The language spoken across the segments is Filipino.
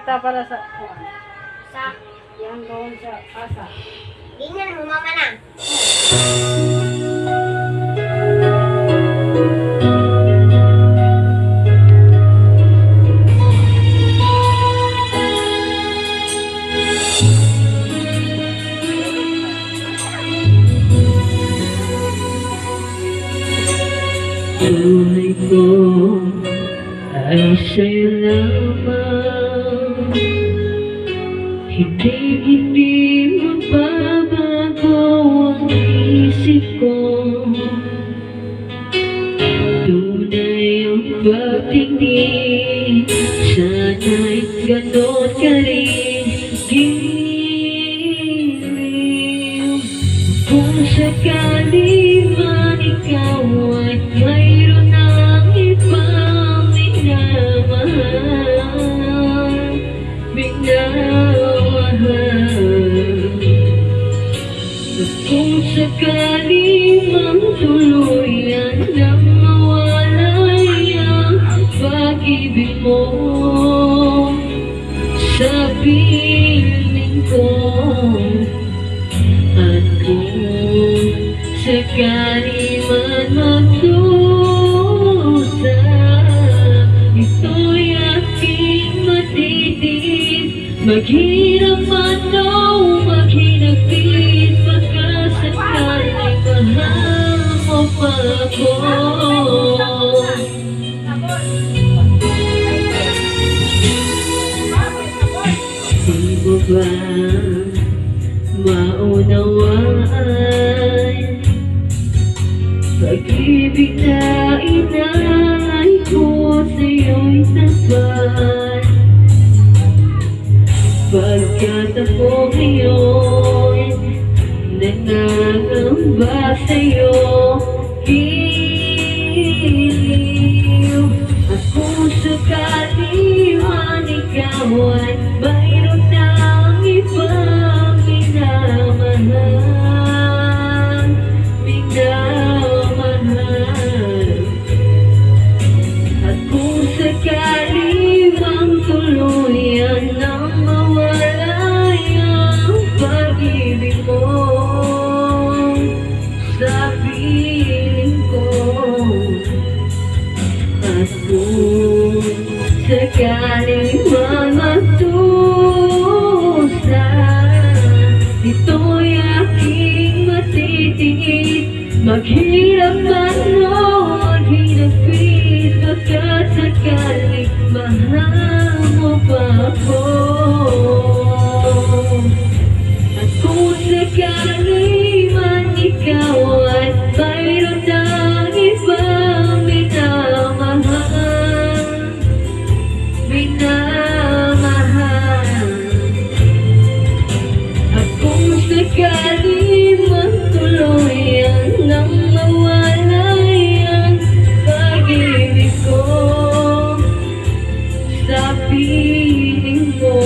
kwarta para sa... Sa, Yan doon sa asa. ganyan mo mama na. Tunay ko ay sa'yo lamang. Hindi magbabago ang isip ko. Tunay ang pagtingin, sana'y ganon ka rin. Giliw, kung sakali man ikaw ay mayroon ng ibang minamahal, kung sakali mang tuluyan nang mawalay ang pag-ibig mo sa piling ko. At kung sakali man magdusa, ito'y aking matitiis. Maghirap man o maghinagpis, pagkasakaling mahal mo pa ako. Di mo ba maunawaan pag-ibig na inalay ko sa'yo'y tapat? Pagkat ako ngayon nangangamba sa'yo, giliw. At kung sakali man ikaw ay mayroon ng ibang minamahal, at kung sakali mang tuluyan nang mawalay ang pag-ibig mo sa piling ko, at kung sakali man magdusa, ito'y aking matitiis. Maghirap man o maghinagpis, pagkat sakaling mahal mo pa ako. At kung sakali man ikaw ay mayroon ng ibang minamahal, at kung sakali man tuluyan nang mawalay ang pag-ibig ko sa piling mo,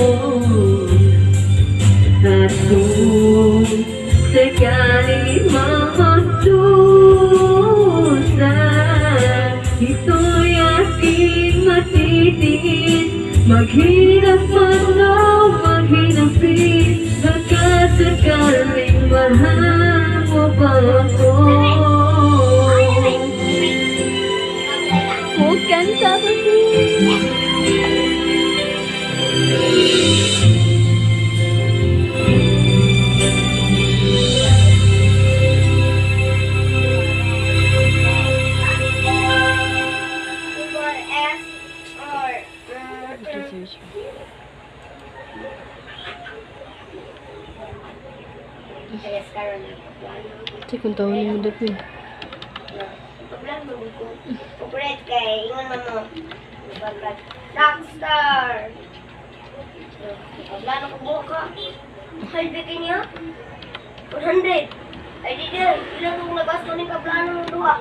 at kung sakali man magdusa, ito'y aking matitiis. Maghirap man o maghinapis, baka sakaling mahal mo pa ako. Bukan sa kung taon mo dapat. Corporate kay ingon mo. Rockstar. Plano ko buka. Mahal bigay niya. 100. Ay di din. Ilang kung nagasto ni kaplano mo duha.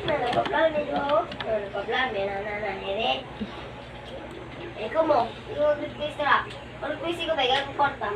Nagpaplano ni duha. Nagpaplano na nere. Ikaw mo. Ikaw request ra. Request ko ba? Ikaw kwarta.